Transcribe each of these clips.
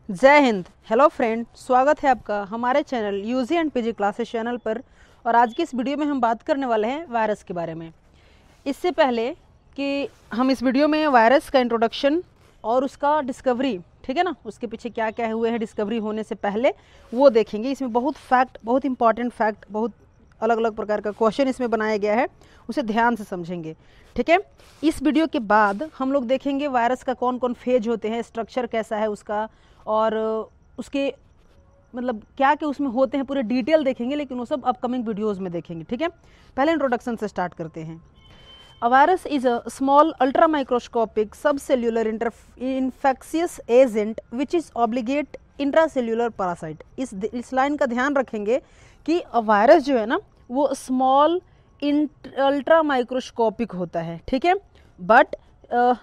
जय Hind. Hello friend, स्वागत है आपका हमारे channel UG and PG classes channel पर। और आज की इस वीडियो में हम बात करने वाले हैं वायरस के बारे में। इससे पहले कि हम इस वीडियो में वायरस का इंट्रोडक्शन और उसका डिस्कवरी, ठीक है ना, उसके पीछे क्या क्या हुए हैं डिस्कवरी होने से पहले, वो देखेंगे। इसमें बहुत फैक्ट, बहुत इंपॉर्टेंट फैक्ट, बहुत अलग अलग प्रकार का क्वेश्चन इसमें बनाया गया है, उसे ध्यान से समझेंगे, ठीक है। इस वीडियो के बाद हम लोग देखेंगे वायरस का कौन कौन फेज होते हैं, स्ट्रक्चर कैसा है उसका, और उसके मतलब क्या क्या उसमें होते हैं, पूरे डिटेल देखेंगे, लेकिन वो सब अपकमिंग वीडियोस में देखेंगे, ठीक है। पहले इंट्रोडक्शन से स्टार्ट करते हैं। A virus is a small ultra microscopic subcellular infectious agent which is obligate intracellular parasite. इस लाइन का ध्यान रखेंगे कि वायरस जो है ना वो स्मॉल अल्ट्रा माइक्रोस्कोपिक होता है, ठीक है, बट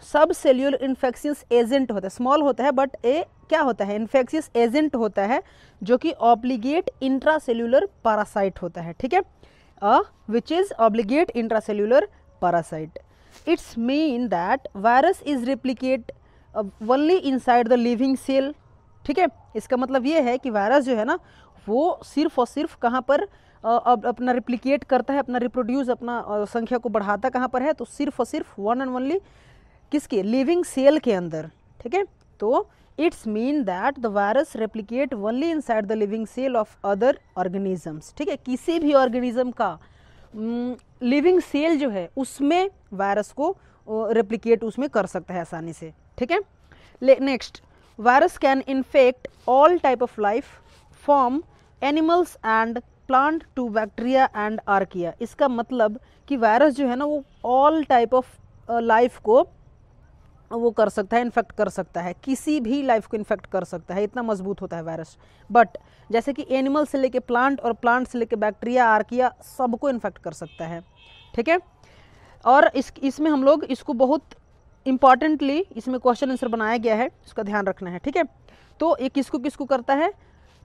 सब सेल्यूलर इन्फेक्शियस एजेंट होता है। स्मॉल होता है बट ए क्या होता है, इन्फेक्शियस एजेंट होता है, जो कि ऑब्लिगेट इंट्रासेल्यूलर पैरासाइट होता है, ठीक है, which is obligate intracellular parasite. It's mean that virus is replicate only inside the living cell, ठीक है। इसका मतलब ये है कि वायरस जो है ना वो सिर्फ और सिर्फ कहाँ पर अपना रिप्लिकेट करता है, अपना रिप्रोड्यूस, अपना संख्या को बढ़ाता कहाँ पर है, तो सिर्फ और सिर्फ वन एंड ओनली किसके, लिविंग सेल के अंदर, ठीक है। तो it's mean that the virus replicate only inside the living cell of other organisms, ठीक है। किसी भी ऑर्गेनिज्म का लिविंग सेल जो है उसमें वायरस को रेप्लिकेट उसमें कर सकता है आसानी से, ठीक है। Next, virus can infect all type of life from animals and plant to bacteria and archaea. इसका मतलब कि वायरस जो है ना वो ऑल टाइप ऑफ लाइफ को वो कर सकता है, इन्फेक्ट कर सकता है, किसी भी लाइफ को इन्फेक्ट कर सकता है, इतना मजबूत होता है वायरस। बट जैसे कि एनिमल से लेके प्लांट और प्लांट से लेके बैक्टीरिया, आर्किया, सबको इन्फेक्ट कर सकता है, ठीक है। और इसमें हम लोग इसको बहुत इंपॉर्टेंटली इसमें क्वेश्चन आंसर बनाया गया है, इसका ध्यान रखना है, ठीक है। तो ये किसको किसको करता है,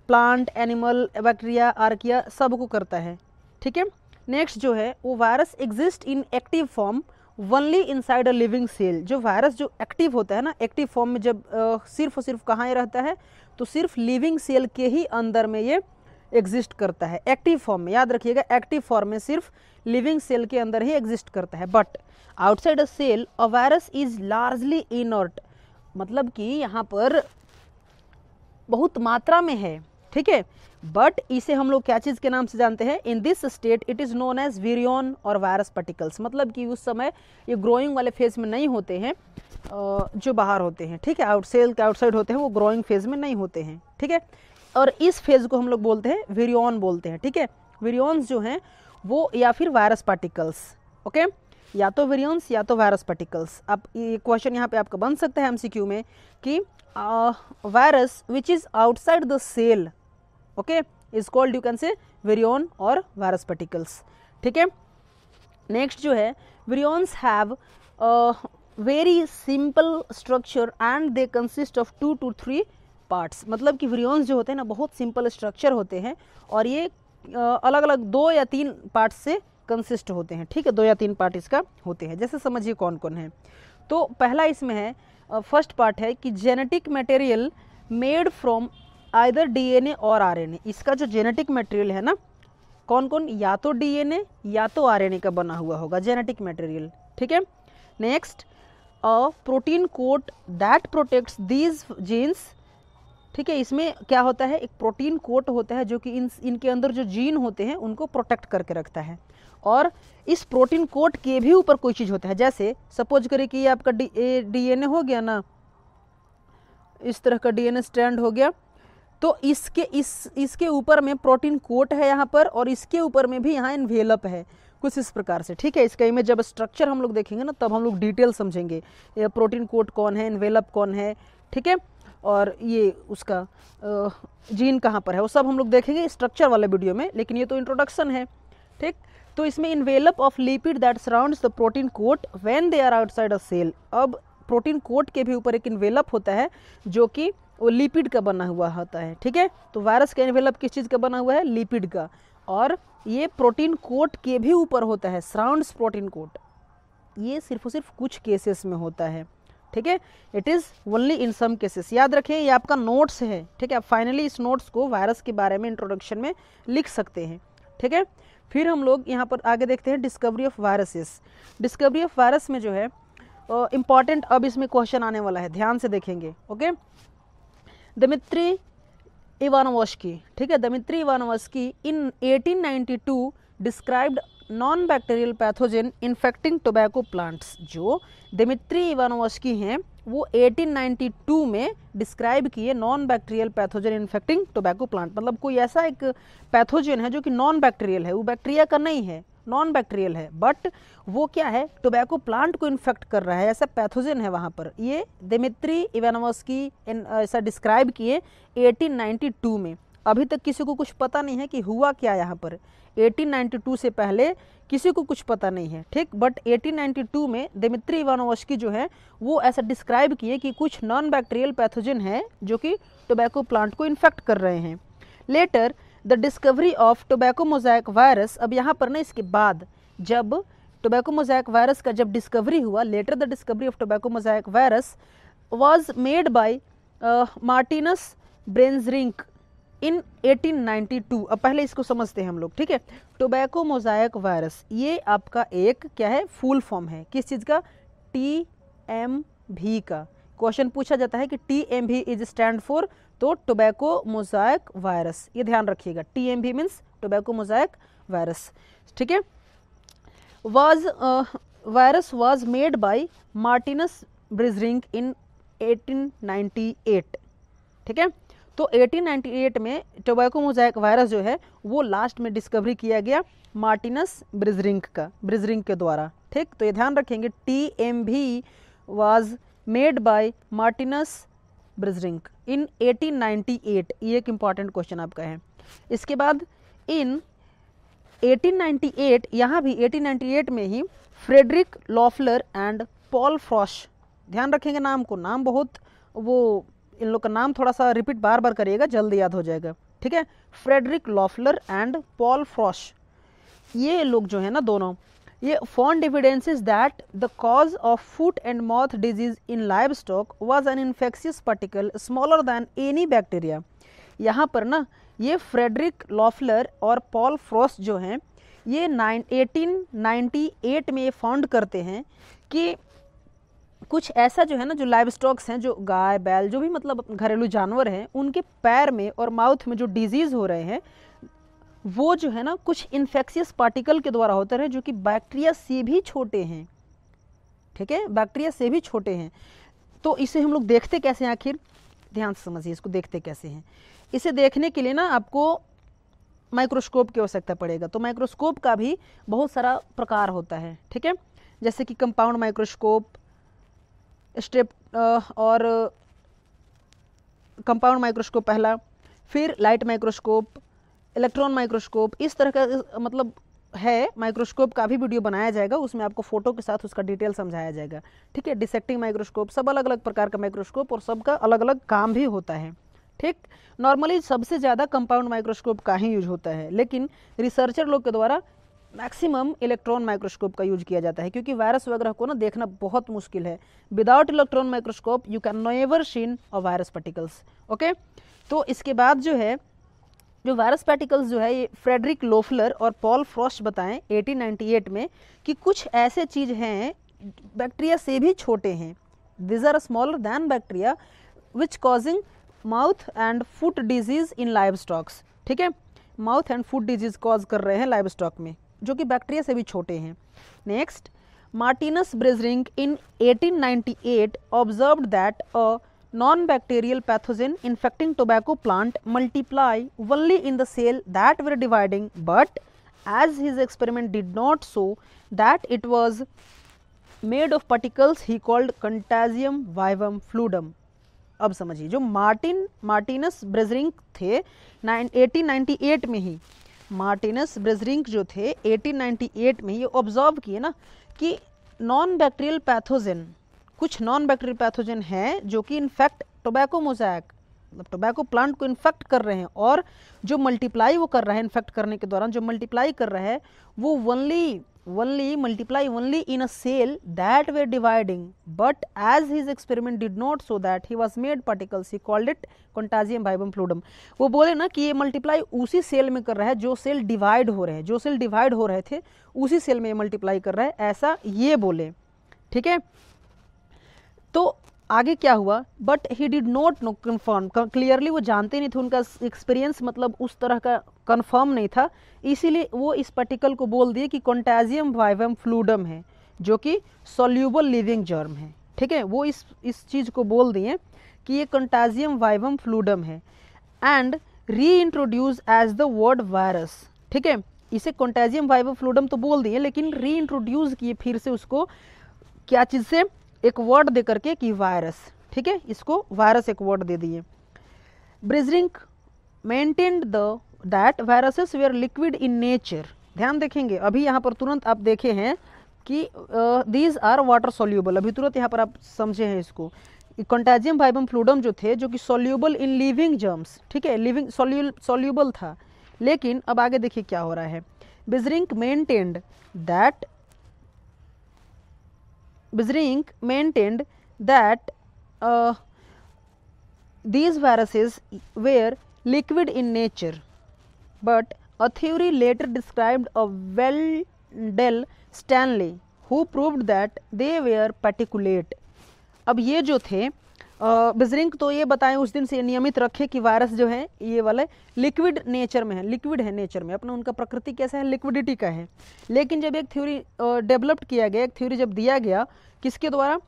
प्लांट, एनिमल, बैक्टीरिया, आर्किया, सबको करता है, ठीक है। नेक्स्ट जो है वो virus exist in active form only inside a living cell. जो वायरस जो एक्टिव होता है ना, एक्टिव फॉर्म में जब सिर्फ और सिर्फ कहाँ रहता है, तो सिर्फ लिविंग सेल के ही अंदर में ये एग्जिस्ट करता है, एक्टिव फॉर्म में। याद रखिएगा, एक्टिव फॉर्म में सिर्फ लिविंग सेल के अंदर ही एग्जिस्ट करता है। But outside a cell a virus is largely inert, मतलब कि यहाँ पर बहुत मात्रा में है, ठीक है, बट इसे हम लोग क्या चीज़ के नाम से जानते हैं, in this state it is known as virion और वायरस पार्टिकल्स। मतलब कि उस समय ये ग्रोइंग वाले फेज में नहीं होते हैं, जो बाहर होते हैं, ठीक है, सेल के आउटसाइड होते हैं, वो ग्रोइंग फेज में नहीं होते हैं, ठीक है। और इस फेज को हम लोग बोलते हैं विरियन बोलते हैं, ठीक है। विरियंस जो हैं वो या फिर वायरस पार्टिकल्स, ओके, या तो विरियंस या तो वायरस पार्टिकल्स। अब ये क्वेश्चन यहाँ पे आपका बन सकता है एमसीक्यू में कि virus which is outside the cell, okay, is called, you can say, virion और वायरस पार्टिकल्स, ठीक है। नेक्स्ट जो है, virions have very simple structure and they consist of 2 to 3 parts. मतलब कि विरियंस जो होते हैं ना बहुत सिंपल स्ट्रक्चर होते हैं, और ये अलग अलग 2 या 3 पार्ट्स से कंसिस्ट होते हैं, ठीक है, 2 या 3 पार्ट इसका होते हैं। जैसे समझिए कौन कौन है। तो पहला इसमें है, फर्स्ट पार्ट है कि genetic material made from either DNA और आरएनए। इसका जो जेनेटिक मटेरियल है ना, कौन कौन, या तो डीएनए या तो आरएनए का बना हुआ होगा जेनेटिक मटेरियल, ठीक है। Next, a protein coat that protects these genes, ठीक है। इसमें क्या होता है, एक प्रोटीन कोट होता है जो कि इनके अंदर जो जीन होते हैं उनको प्रोटेक्ट करके रखता है। और इस प्रोटीन कोट के भी ऊपर कोई चीज़ होता है, जैसे सपोज करिए कि ये आपका डीएनए हो गया ना, इस तरह का डीएनए स्ट्रैंड हो गया, तो इसके ऊपर में प्रोटीन कोट है यहाँ पर, और इसके ऊपर में भी यहाँ इन्वेलप है, कुछ इस प्रकार से, ठीक है। इसका इमेज जब स्ट्रक्चर हम लोग देखेंगे ना तब हम लोग डिटेल समझेंगे, ये प्रोटीन कोट कौन है, इन्वेलप कौन है, ठीक है, और ये उसका जीन कहाँ पर है, वो सब हम लोग देखेंगे स्ट्रक्चर वाले वीडियो में, लेकिन ये तो इंट्रोडक्शन है, ठीक। तो इसमें envelope of lipid that surrounds the protein coat when they are outside a cell. अब प्रोटीन कोट के भी ऊपर एक इन्वेलप होता है जो कि वो लिपिड का बना हुआ होता है, ठीक है। तो वायरस का इन्वेलप किस चीज़ का बना हुआ है, लिपिड का, और ये प्रोटीन कोट के भी ऊपर होता है, सराउंड्स प्रोटीन कोट। ये सिर्फ और सिर्फ कुछ केसेस में होता है, ठीक है, it is only in some cases. याद रखें ये आपका नोट्स है, ठीक है, आप फाइनली इस नोट्स को वायरस के बारे में इंट्रोडक्शन में लिख सकते हैं, ठीक है। फिर हम लोग यहाँ पर आगे देखते हैं discovery of viruses. Discovery of virus में जो है इम्पॉर्टेंट अब इसमें क्वेश्चन आने वाला है, ध्यान से देखेंगे, ओके। दिमित्री इवानोव्स्की, ठीक है, दिमित्री इवानोव्स्की इन 1892 described non bacterial pathogen infecting tobacco plants. जो दिमित्री इवानोव्स्की हैं वो 1892 में डिस्क्राइब किए non bacterial pathogen infecting tobacco plant. मतलब कोई ऐसा एक पैथोजन है जो कि नॉन बैक्टीरियल है, वो बैक्टीरिया का नहीं है, नॉन बैक्टीरियल है, बट वो क्या है, टोबैको प्लांट को इन्फेक्ट कर रहा है, ऐसा पैथोजन है वहाँ पर। ये दिमित्री इवानोव्स्की ऐसा डिस्क्राइब किए 1892 में। अभी तक किसी को कुछ पता नहीं है कि हुआ क्या यहाँ पर, 1892 से पहले किसी को कुछ पता नहीं है, ठीक। बट 1892 में दिमित्री इवानोव्स्की जो है वो ऐसा डिस्क्राइब किए कि कुछ नॉन बैक्टीरियल पैथोजन है जो कि टोबैको प्लांट को इन्फेक्ट कर रहे हैं। Later the discovery of tobacco mosaic virus. अब यहाँ पर ना इसके बाद जब टोबैको मोज़ाइक वायरस का जब डिस्कवरी हुआ, later the discovery of tobacco mosaic virus was made by Martinus Beijerinck in 1892। अब पहले इसको समझते हैं हम लोग, ठीक है। टोबैको मोज़ाइक वायरस ये आपका एक क्या है, फुल फॉर्म है किस चीज़ का, TMV का। क्वेश्चन पूछा जाता है कि TMV इज स्टैंड फॉर, तो टोबैको मोज़ाइक वायरस, ये ध्यान रखिएगा, TMV means tobacco mosaic virus, ठीक है। Virus was made by Martinus Beijerinck in 1898, ठीक है। तो 1898 में टोबैको मोज़ाइक वायरस जो है वो लास्ट में डिस्कवरी किया गया मार्टिनस ब्रेंजरिंक के द्वारा, ठीक। तो ये ध्यान रखेंगे, TMV was made by Martinus Beijerinck in 1898, ये एक इम्पॉर्टेंट क्वेश्चन आपका है। इसके बाद इन 1898, यहाँ भी 1898 में ही फ्रेडरिक लॉफलर एंड पॉल फ्रॉश, ध्यान रखेंगे नाम को, नाम बहुत वो इन लोग का नाम थोड़ा सा रिपीट बार बार करिएगा, जल्दी याद हो जाएगा, ठीक है। फ्रेडरिक लॉफलर एंड पॉल फ्रॉश, ये लोग जो है ना दोनों, ये found evidences that the cause of foot and mouth disease in live stock was an infectious particle smaller than any bacteria. यहाँ पर ना ये फ्रेडरिक लॉफलर और पॉल फ्रॉश जो हैं ये 1898 में ये फाउंड करते हैं कि कुछ ऐसा जो है ना, जो लाइव स्टॉक्स हैं, जो गाय बैल जो भी मतलब घरेलू जानवर हैं, उनके पैर में और माउथ में जो डिजीज़ हो रहे हैं वो जो है ना कुछ इन्फेक्शियस पार्टिकल के द्वारा होते हैं जो कि बैक्टीरिया से भी छोटे हैं, ठीक है, बैक्टीरिया से भी छोटे हैं। तो इसे हम लोग देखते कैसे हैं, आखिर ध्यान से समझिए इसको, देखते कैसे हैं। इसे देखने के लिए ना आपको माइक्रोस्कोप की आवश्यकता पड़ेगा। तो माइक्रोस्कोप का भी बहुत सारा प्रकार होता है, ठीक है, जैसे कि कंपाउंड माइक्रोस्कोप, स्टेप और कंपाउंड माइक्रोस्कोप पहला, फिर लाइट माइक्रोस्कोप, इलेक्ट्रॉन माइक्रोस्कोप, इस तरह का मतलब है। माइक्रोस्कोप का भी वीडियो बनाया जाएगा, उसमें आपको फोटो के साथ उसका डिटेल समझाया जाएगा, ठीक है। डिसेक्टिंग माइक्रोस्कोप, सब अलग अलग प्रकार का माइक्रोस्कोप और सबका अलग अलग काम भी होता है, ठीक। नॉर्मली सबसे ज़्यादा कंपाउंड माइक्रोस्कोप का ही यूज होता है, लेकिन रिसर्चर लोग के द्वारा मैक्सिमम इलेक्ट्रॉन माइक्रोस्कोप का यूज किया जाता है, क्योंकि वायरस वगैरह को ना देखना बहुत मुश्किल है। Without electron microscope you can never seen a virus particles, okay. तो इसके बाद जो है, जो वायरस पार्टिकल्स जो है ये फ्रेडरिक लोफलर और पॉल फ्रॉस्ट बताएं 1898 में कि कुछ ऐसे चीज़ हैं बैक्टीरिया से भी छोटे हैं, this are smaller than bacteria which causing mouth and foot disease in live stocks, ठीक है। Mouth and foot disease cause कर रहे हैं लाइव स्टॉक में, जो कि बैक्टीरिया से भी छोटे हैं। नेक्स्ट, मार्टिनस ब्रेंजरिंक इन 1898 ऑब्जर्व्ड दैट अ non-bacterial pathogen infecting tobacco plant multiply only in the cell that were dividing, but as his experiment did not show that it was made of particles he called contagium vivum fluidum। अब समझिए, जो Martinez ब्रेंजरिंक थे 1898 में ही, Martinez ब्रेंजरिंक जो थे 1898 में ये observe किए ना कि नॉन बैक्टीरियल पैथोजन, कुछ नॉन बैक्टीरियल पैथोजन हैं जो कि इन्फेक्ट टोबैको मोज़ाइक, मतलब टोबैको प्लांट को इन्फेक्ट कर रहे हैं, और जो मल्टीप्लाई वो कर रहा है इन्फेक्ट करने के दौरान जो मल्टीप्लाई कर रहा है वो only only multiply only in a cell that were dividing, but as his experiment did not show that he was made particles, he called it contagium vivum fluidum। वो बोले ना कि ये मल्टीप्लाई उसी सेल में कर रहा है जो सेल डिवाइड हो रहे हैं, जो सेल डिवाइड हो रहे थे उसी सेल में ये मल्टीप्लाई कर रहा है, ऐसा ये बोले। ठीक है, तो आगे क्या हुआ, but he did not know confirm, clearly वो जानते नहीं थे, उनका एक्सपीरियंस मतलब उस तरह का कन्फर्म नहीं था, इसीलिए वो इस पार्टिकल को बोल दिए कि कंटाजियम वाइवम फ्लूडम है, जो कि सॉल्यूबल लिविंग जर्म है। ठीक है, वो इस चीज़ को बोल दिए कि ये कंटाजियम वाइवम फ्लूडम है, and reintroduce as the word virus. ठीक है, इसे कंटाजियम वाइवम फ्लूडम तो बोल दिए, लेकिन री इंट्रोड्यूस किए फिर से उसको क्या चीज़ से, एक वर्ड दे करके कि वायरस। ठीक है, इसको वायरस एक वर्ड दे दिए। Beijerinck maintained that viruses were liquid in nature. ध्यान देखेंगे, अभी यहाँ पर तुरंत आप देखे हैं कि दीज आर वाटर सोल्यूबल, अभी तुरंत यहाँ पर आप समझे हैं इसको। कंटाजियम वाइवम फ्लूडम जो थे, जो कि सोल्यूबल इन लिविंग जर्म्स, ठीक है, लिविंग सोल्यूबल था, लेकिन अब आगे देखिए क्या हो रहा है। ब्रिजरिंग maintained that these viruses were liquid in nature, but a theory later described of Wendell Stanley who proved that they were particulate। अब ये जो थे बिजरिंग तो ये बताएं उस दिन से नियमित रखे कि वायरस जो है ये वाले लिक्विड नेचर में है, लिक्विड है नेचर में, अपना उनका प्रकृति कैसा है, लिक्विडिटी का है। लेकिन जब एक थ्योरी डेवलप किया गया, एक थ्योरी जब दिया गया, किसके द्वारा,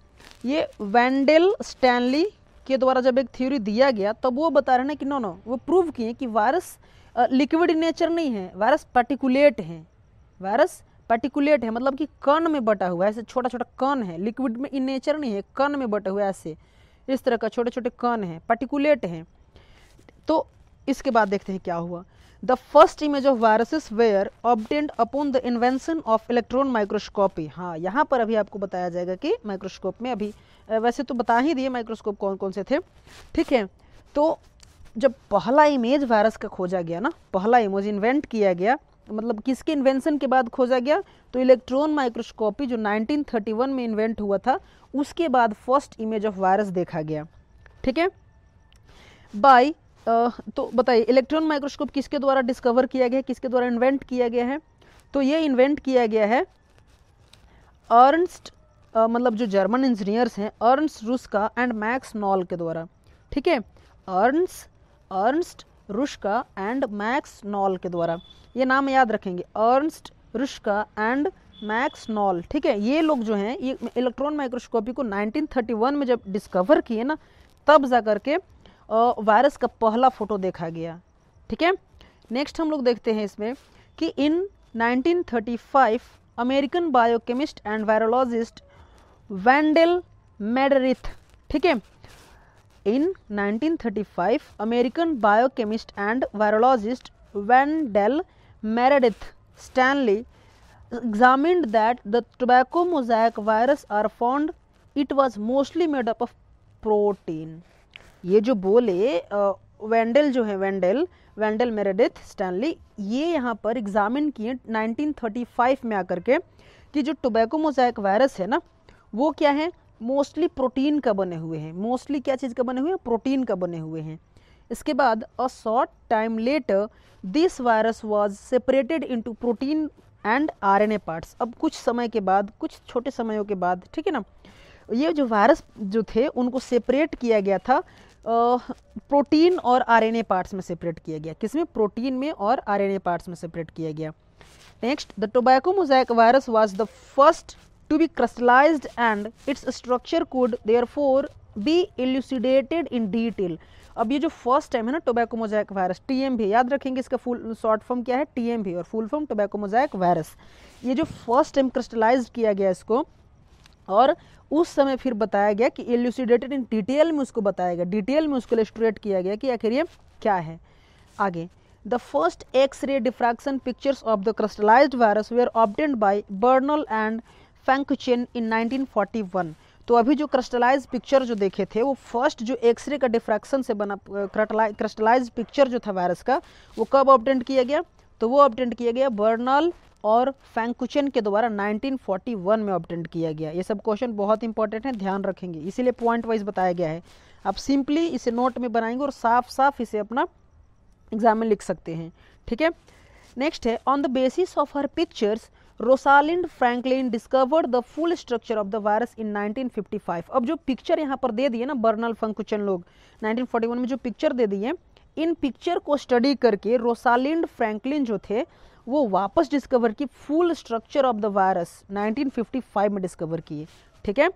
ये वेंडेल स्टैनली के द्वारा जब एक थ्योरी दिया गया, तब वो बता रहे हैं कि नो वो प्रूव किए कि वायरस लिक्विड नेचर नहीं है, वायरस पार्टिकुलेट है। वायरस पार्टिकुलेट है मतलब कि कण में बटा हुआ है, ऐसे छोटा छोटा कण है, लिक्विड में इन नेचर नहीं है, कण में बटा हुआ है, ऐसे इस तरह का छोटे छोटे कण हैं, पार्टिकुलेट हैं। तो इसके बाद देखते हैं क्या हुआ। The first image of viruses were obtained upon the invention of electron microscopy. हाँ, यहाँ पर अभी आपको बताया जाएगा कि माइक्रोस्कोप में, अभी वैसे तो बता ही दिए माइक्रोस्कोप कौन कौन से थे। ठीक है, तो जब पहला इमेज वायरस का खोजा गया ना, पहला इमेज इन्वेंट किया गया, मतलब किसके इन्वेंशन के बाद खोजा गया, तो इलेक्ट्रॉन माइक्रोस्कोपी जो 1931 में इन्वेंट हुआ था, उसके बाद फर्स्ट इमेज ऑफ वायरस देखा गया। ठीक है, बाय तो बताइए इलेक्ट्रॉन माइक्रोस्कोप किसके द्वारा डिस्कवर किया गया, किसके द्वारा इन्वेंट किया गया है, तो ये इन्वेंट किया गया है अर्नस्ट मतलब जो जर्मन इंजीनियर्स हैं, अर्नस्ट रुस्का एंड मैक्स नॉल के द्वारा। ठीक है, अर्नस्ट रुस्का एंड मैक्स नॉल के द्वारा, ये नाम याद रखेंगे, अर्नस्ट रुस्का एंड मैक्स नॉल। ठीक है, ये लोग जो हैं ये इलेक्ट्रॉन माइक्रोस्कोपी को 1931 में जब डिस्कवर किए ना, तब जा करके वायरस का पहला फोटो देखा गया। ठीक है, नेक्स्ट हम लोग देखते हैं इसमें कि in 1935 American biochemist and virologist Wendell Meredith, ठीक है, in 1935 American biochemist and virologist Wendell Meredith Stanley examined that the tobacco mosaic virus are found, it was mostly made up of protein। ये जो बोले वेंडेल जो है, Wendell Meredith Stanley, ये यहाँ पर एग्जामिन किए 1935 में आकर के कि जो टोबैको मोज़ाइक वायरस है ना, वो क्या है, मोस्टली प्रोटीन का बने हुए हैं। मोस्टली क्या चीज़ का बने हुए हैं, प्रोटीन का बने हुए हैं। इसके बाद a short time later this virus was separated into protein and RNA parts. अब कुछ समय के बाद, कुछ छोटे समयों के बाद, ठीक है ना, ये जो वायरस जो थे उनको सेपरेट किया गया था, प्रोटीन और आरएनए पार्ट्स में सेपरेट किया गया। किसमें, प्रोटीन में और आरएनए पार्ट्स में सेपरेट किया गया। Next, the tobacco mosaic virus was the first to be crystallized and its structure could therefore be elucidated in detail। अब ये जो फर्स्ट टाइम है ना टोबैको मोज़ाइक वायरस, TMV याद रखेंगे, इसका फुल शॉर्ट फॉर्म क्या है, TMV, और full form tobacco mosaic virus. ये जो फर्स्ट टाइम क्रिस्टलाइज किया गया इसको, और उस समय फिर बताया गया कि एल्यूसिडेटेड इन डिटेल में उसको बताया गया, डिटेल में उसको इलस्ट्रेट किया गया कि आखिर ये क्या है। आगे, the first X-ray diffraction pictures of the crystallized virus were obtained by Bernal and Fankuchen in 1941। तो अभी जो क्रिस्टलाइज पिक्चर जो देखे थे, वो फर्स्ट जो एक्सरे का डिफ्रैक्शन से बना क्रिस्टलाइज पिक्चर जो था वायरस का, वो कब ऑब्टेंड किया गया, तो वो ऑब्टेंड किया गया बर्नल और फैंकुचेन के द्वारा 1941 में ऑब्टेंड किया गया। ये सब क्वेश्चन बहुत इंपॉर्टेंट है, ध्यान रखेंगे, इसीलिए पॉइंट वाइज बताया गया है। आप सिंपली इसे नोट में बनाएंगे और साफ साफ इसे अपना एग्जाम में लिख सकते हैं, ठीक है। नेक्स्ट है, on the basis of her pictures Rosalind Franklin discovered the full structure of the virus in 1955। अब जो पिक्चर यहाँ पर दे दिए ना बर्नल फंकुचन लोग 1941 में जो पिक्चर दे दिए, इन पिक्चर को स्टडी करके रोसालिंड फ्रैंकलिन जो थे वो वापस डिस्कवर की full structure of the virus 1955 में डिस्कवर किए, ठीक है।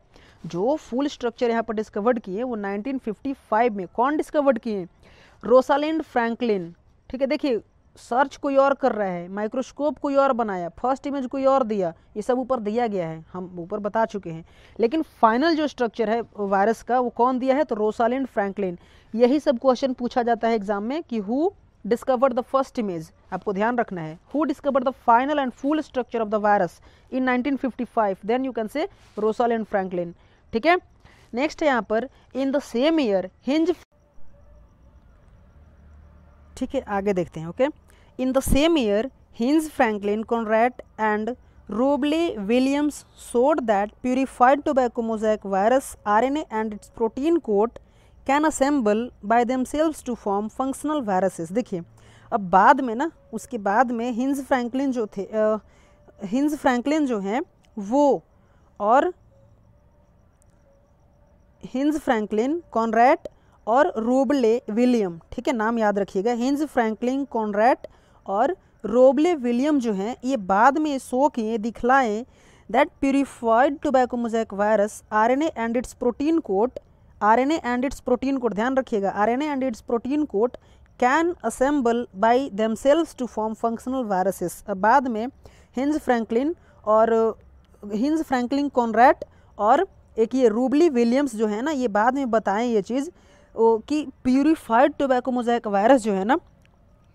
जो फुल स्ट्रक्चर यहाँ पर डिस्कवर्ड किए वो 1955 में कौन डिस्कवर्ड किए? रोसालिंड फ्रैंकलिन, ठीक है। देखिए सर्च कोई और कर रहा है, माइक्रोस्कोप कोई और बनाया, फर्स्ट इमेज कोई और दिया, ये सब ऊपर दिया गया है, हम ऊपर बता चुके हैं, लेकिन फाइनल जो स्ट्रक्चर है वायरस का वो कौन दिया है? तो रोसालिंड फ्रैंकलिन। यही सब क्वेश्चन पूछा जाता है एग्जाम में कि who discovered the first image, आपको ध्यान रखना है, who discovered the final and full structure of the virus in 1955, then you can say Rosalind Franklin, ठीक है। नेक्स्ट है यहाँ पर, in the same year Heinz, ठीक है, आगे देखते हैं, okay. In the same year Heinz Fraenkel Conrat and Robley Williams showed that purified tobacco mosaic virus RNA and its protein coat can assemble by themselves to form functional viruses। देखिए अब बाद में ना, उसके बाद में हिंज फ्रैंकलिन जो थे, हिंज फ्रैंकलिन जो हैं वो, और हिंज फ्रैंकलिन कॉनरैड और रोबले विलियम, ठीक है, नाम याद रखिएगा, हिंज फ्रैंकलिन कॉनरैड और रोबले विलियम जो हैं ये बाद में शो किए, दिखलाएं that purified tobacco mosaic virus RNA and its protein coat, RNA and its protein coat, ध्यान रखिएगा, RNA and its protein coat can assemble by themselves to form functional viruses. अब बाद में हिंज फ्रैंकलिन और Heinz Fraenkel Conrat और एक ये रूबली Williams जो है ना, ये बाद में बताएं ये चीज़ कि प्यूरिफाइड टोबैको मोज़ेक वायरस जो है ना,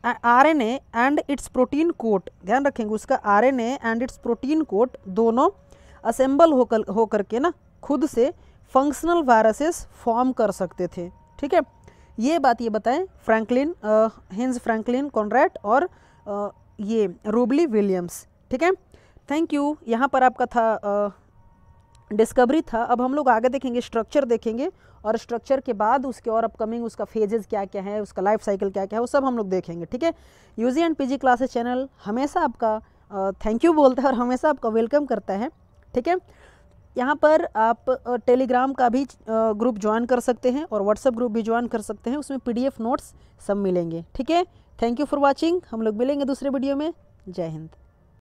RNA and its protein coat, ध्यान रखेंगे, उसका RNA and its protein coat दोनों असेंबल होकर के ना खुद से फंक्शनल वायरसेस फॉर्म कर सकते थे, ठीक है। ये बात ये बताएं फ्रैंकलिन, हिंज फ्रैंकलिन कॉनरैड और ये रूबली विलियम्स, ठीक है। Thank you. यहाँ पर आपका था डिस्कवरी था। अब हम लोग आगे देखेंगे, स्ट्रक्चर देखेंगे, और स्ट्रक्चर के बाद उसके और अपकमिंग उसका फेजेस क्या क्या है, उसका लाइफ साइकिल क्या क्या है, वो सब हम लोग देखेंगे, ठीक है। UG and PG classes channel हमेशा आपका थैंक यू बोलता है और हमेशा आपका वेलकम करता है, ठीक है। यहाँ पर आप टेलीग्राम का भी ग्रुप ज्वाइन कर सकते हैं और व्हाट्सएप ग्रुप भी ज्वाइन कर सकते हैं, उसमें PDF नोट्स सब मिलेंगे, ठीक है। Thank you for watching. हम लोग मिलेंगे दूसरे वीडियो में। जय हिंद।